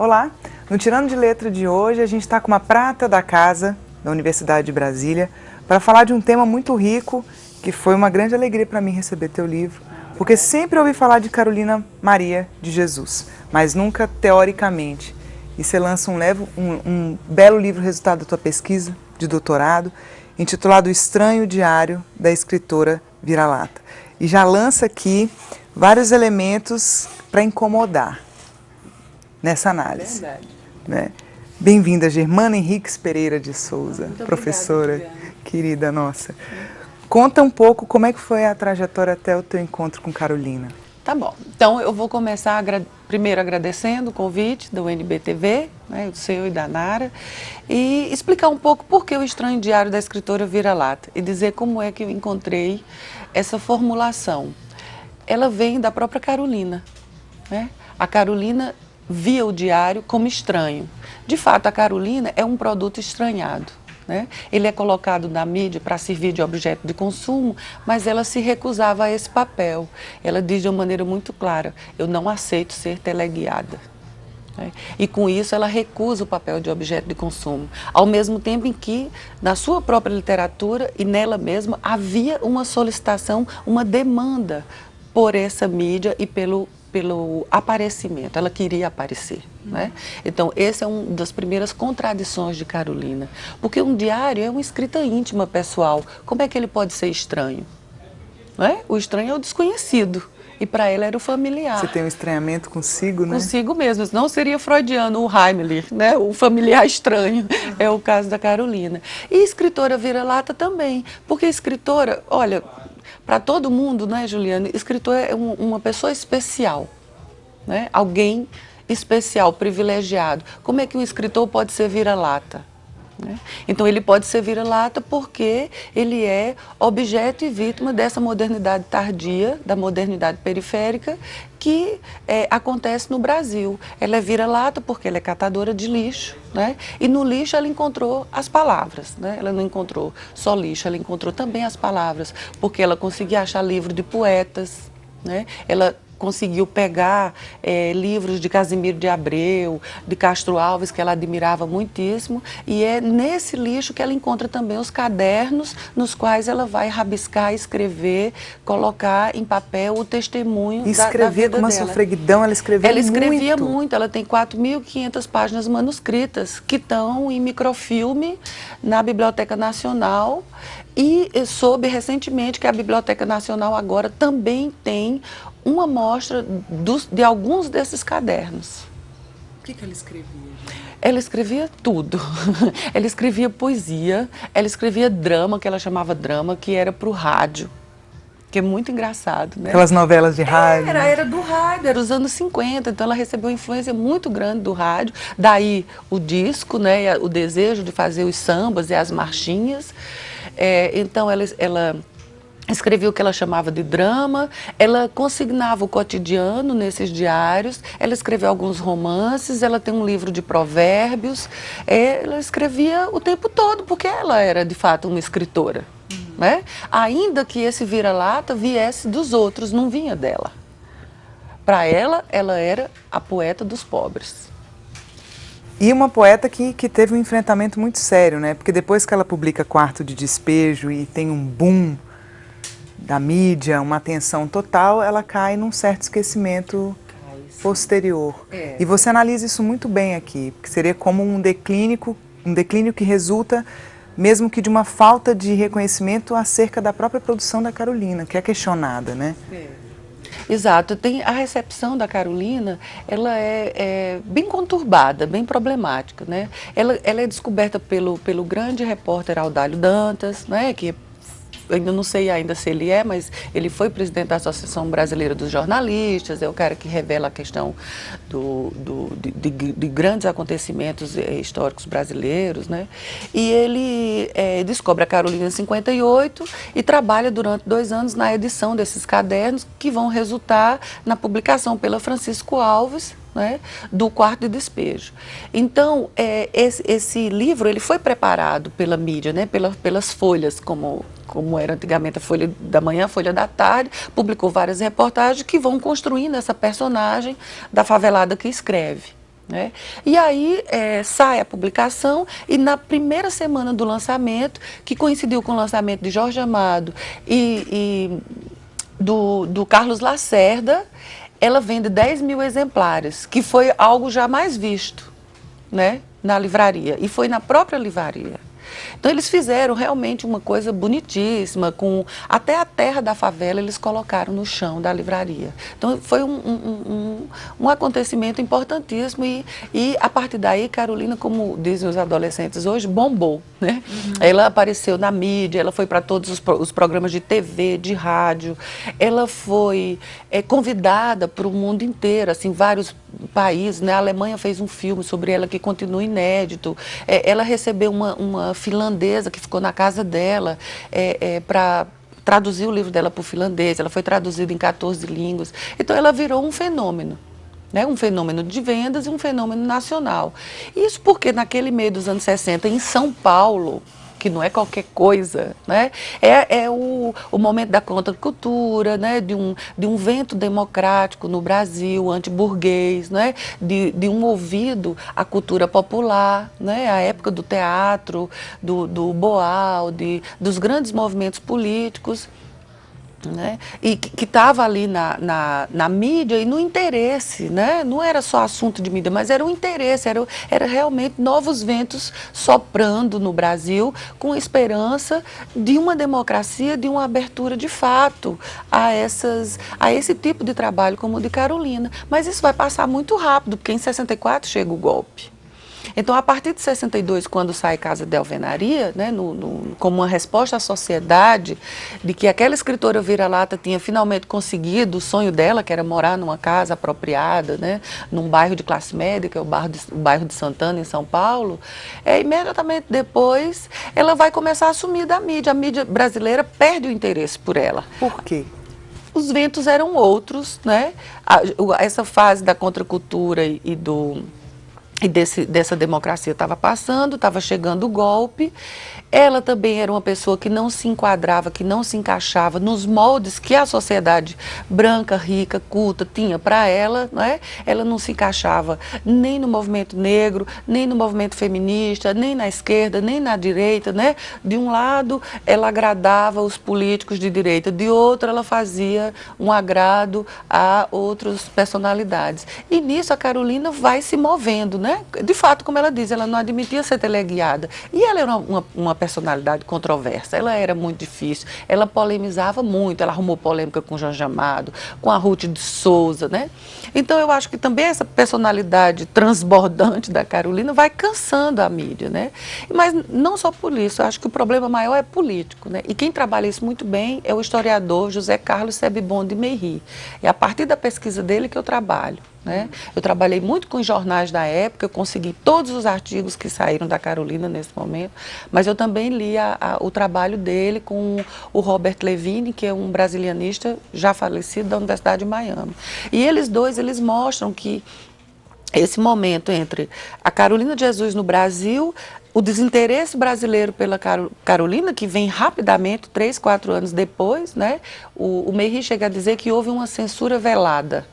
Olá, no Tirando de Letra de hoje a gente está com uma prata da casa da Universidade de Brasília para falar de um tema muito rico, que foi uma grande alegria para mim receber teu livro, porque sempre ouvi falar de Carolina Maria de Jesus, mas nunca teoricamente. E você lança um belo livro resultado da tua pesquisa de doutorado, intitulado O Estranho Diário da Escritora Vira-Lata. E já lança aqui vários elementos para incomodar nessa análise. Verdade. Né? Bem-vinda, Germana Henriques Pereira de Souza, Muito professora obrigada, querida nossa. Conta um pouco como é que foi a trajetória até o teu encontro com Carolina. Tá bom. Então, eu vou começar primeiro agradecendo o convite da UNB-TV, né, o seu e da Nara, e explicar um pouco por que o Estranho Diário da Escritora Vira-Lata e dizer como é que eu encontrei essa formulação. Ela vem da própria Carolina, né? A Carolina via o diário como estranho. De fato, a Carolina é um produto estranhado, né? Ele é colocado na mídia para servir de objeto de consumo, mas ela se recusava a esse papel. Ela diz de uma maneira muito clara: eu não aceito ser teleguiada. Né? E com isso ela recusa o papel de objeto de consumo, ao mesmo tempo em que na sua própria literatura e nela mesma havia uma solicitação, uma demanda por essa mídia e pelo aparecimento. Ela queria aparecer. Né? Então, essa é uma das primeiras contradições de Carolina. Porque um diário é uma escrita íntima, pessoal. Como é que ele pode ser estranho? Né? O estranho é o desconhecido. E para ela era o familiar. Você tem um estranhamento consigo, né? Consigo mesmo. Não seria freudiano o Heimlich, né? O familiar estranho. É o caso da Carolina. E escritora vira-lata também. Porque escritora, olha, para todo mundo, né, Juliana, escritor é uma pessoa especial, né? Alguém especial, privilegiado. Como é que um escritor pode ser vira-lata? Né? Então, ele pode ser vira-lata porque ele é objeto e vítima dessa modernidade tardia, da modernidade periférica, que acontece no Brasil. Ela é vira-lata porque ela é catadora de lixo, né? E no lixo ela encontrou as palavras, né? Ela não encontrou só lixo, ela encontrou também as palavras, porque ela conseguia achar livro de poetas, né? Ela conseguiu pegar livros de Casimiro de Abreu, de Castro Alves, que ela admirava muitíssimo, e é nesse lixo que ela encontra também os cadernos nos quais ela vai rabiscar, escrever, colocar em papel o testemunho da vida dela. Escrevia com uma sofreguidão, ela escrevia muito. Ela escrevia muito, ela tem 4.500 páginas manuscritas que estão em microfilme na Biblioteca Nacional. E soube recentemente que a Biblioteca Nacional agora também tem uma amostra de alguns desses cadernos. O que ela escrevia? Ela escrevia tudo. Ela escrevia poesia, ela escrevia drama, que ela chamava drama, que era para o rádio. Que é muito engraçado, né? Aquelas novelas de rádio. Era do rádio, era os anos 50, então ela recebeu uma influência muito grande do rádio, daí o disco, né, o desejo de fazer os sambas e as marchinhas. Então ela escrevia o que ela chamava de drama, ela consignava o cotidiano nesses diários, ela escreveu alguns romances, ela tem um livro de provérbios, ela escrevia o tempo todo, porque ela era de fato uma escritora. Né? Ainda que esse vira-lata viesse dos outros, não vinha dela. Para ela era a poeta dos pobres. E uma poeta que teve um enfrentamento muito sério, né? Porque depois que ela publica Quarto de Despejo e tem um boom da mídia, uma atenção total, ela cai num certo esquecimento posterior. E você analisa isso muito bem aqui, porque seria como um declínio que resulta mesmo que de uma falta de reconhecimento acerca da própria produção da Carolina, que é questionada, né? Exato. A recepção da Carolina, ela é bem conturbada, bem problemática, né? Ela é descoberta pelo grande repórter Audálio Dantas, né? Que ainda não sei ainda se ele mas ele foi presidente da Associação Brasileira dos Jornalistas, é o cara que revela a questão de grandes acontecimentos históricos brasileiros, né? E ele descobre a Carolina em 58 e trabalha durante 2 anos na edição desses cadernos que vão resultar na publicação pela Francisco Alves, né, do Quarto de Despejo. Então, esse livro ele foi preparado pela mídia, né, pelas folhas, como era antigamente a Folha da Manhã, a Folha da Tarde, publicou várias reportagens que vão construindo essa personagem da favelada que escreve. né? E aí sai a publicação e na primeira semana do lançamento, que coincidiu com o lançamento de Jorge Amado e do Carlos Lacerda, ela vende 10 mil exemplares, que foi algo jamais visto, né, na livraria, e foi na própria livraria. Então eles fizeram realmente uma coisa bonitíssima, com até a terra da favela eles colocaram no chão da livraria. Então foi um acontecimento importantíssimo e a partir daí Carolina, como dizem os adolescentes hoje, bombou, né? Ela apareceu na mídia, ela foi para todos os programas de TV, de rádio, ela foi convidada para o mundo inteiro, assim, vários países, né? A Alemanha fez um filme sobre ela que continua inédito, ela recebeu uma finlandesa que ficou na casa dela para traduzir o livro dela para o finlandês, ela foi traduzida em 14 línguas, então ela virou um fenômeno. Né, um fenômeno de vendas e um fenômeno nacional. Isso porque naquele meio dos anos 60, em São Paulo, que não é qualquer coisa, né, é o momento da contracultura, né, de um vento democrático no Brasil, antiburguês, né, de um ouvido à cultura popular, né, a época do teatro, do Boal, dos grandes movimentos políticos. Né? E que estava ali na mídia e no interesse, né? Não era só assunto de mídia, mas era um interesse, era realmente novos ventos soprando no Brasil com esperança de uma democracia, de uma abertura de fato a esse tipo de trabalho como o de Carolina. Mas isso vai passar muito rápido, porque em 64 chega o golpe. Então, a partir de 62, quando sai Casa de Alvenaria, né, como uma resposta à sociedade, de que aquela escritora vira-lata tinha finalmente conseguido o sonho dela, que era morar numa casa apropriada, né, num bairro de classe média, que é o bairro de Santana, em São Paulo, imediatamente depois ela vai começar a sumir da mídia. A mídia brasileira perde o interesse por ela. Por quê? Os ventos eram outros, né? Essa fase da contracultura dessa democracia estava passando, estava chegando o golpe. Ela também era uma pessoa que não se enquadrava, que não se encaixava nos moldes que a sociedade branca, rica, culta tinha para ela, né? Ela não se encaixava nem no movimento negro, nem no movimento feminista, nem na esquerda, nem na direita, né? De um lado, ela agradava os políticos de direita, de outro, ela fazia um agrado a outras personalidades. E nisso a Carolina vai se movendo, né? De fato, como ela diz, ela não admitia ser teleguiada. E ela era uma personalidade controversa, ela era muito difícil, ela polemizava muito, ela arrumou polêmica com Jorge Amado, com a Ruth de Souza, né? Então eu acho que também essa personalidade transbordante da Carolina vai cansando a mídia, né? Mas não só por isso, eu acho que o problema maior é político, né? E quem trabalha isso muito bem é o historiador José Carlos Sebibon de Mery. É a partir da pesquisa dele que eu trabalho. Né? Eu trabalhei muito com os jornais da época, eu consegui todos os artigos que saíram da Carolina nesse momento, mas eu também li o trabalho dele com o Robert Levine, que é um brasilianista já falecido da Universidade de Miami. E eles dois, eles mostram que esse momento entre a Carolina de Jesus no Brasil, o desinteresse brasileiro pela Carolina, que vem rapidamente, 3, 4 anos depois, né? O Mery chega a dizer que houve uma censura velada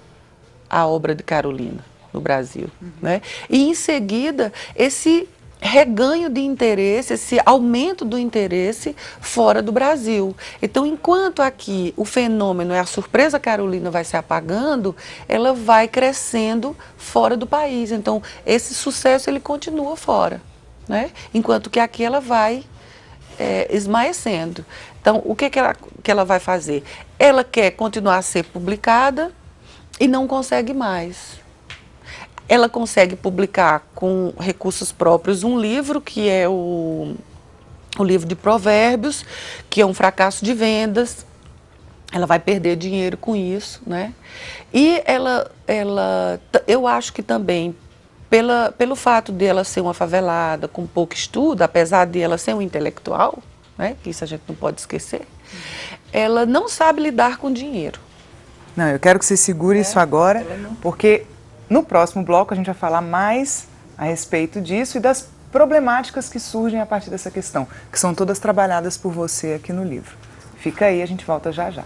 a obra de Carolina no Brasil, né? E em seguida esse reganho de interesse, esse aumento do interesse fora do Brasil. Então, enquanto aqui o fenômeno é a surpresa Carolina vai se apagando, ela vai crescendo fora do país. Então, esse sucesso ele continua fora, né? Enquanto que aqui ela vai esmaecendo. Então, o que ela vai fazer? Ela quer continuar a ser publicada e não consegue mais. Ela consegue publicar com recursos próprios um livro, que é o livro de Provérbios, que é um fracasso de vendas. Ela vai perder dinheiro com isso, né? E eu acho que também, pelo fato de ela ser uma favelada, com pouco estudo, apesar de ela ser um intelectual, né? Que isso a gente não pode esquecer, ela não sabe lidar com dinheiro. Não, eu quero que você segure isso agora, porque no próximo bloco a gente vai falar mais a respeito disso e das problemáticas que surgem a partir dessa questão, que são todas trabalhadas por você aqui no livro. Fica aí, a gente volta já já.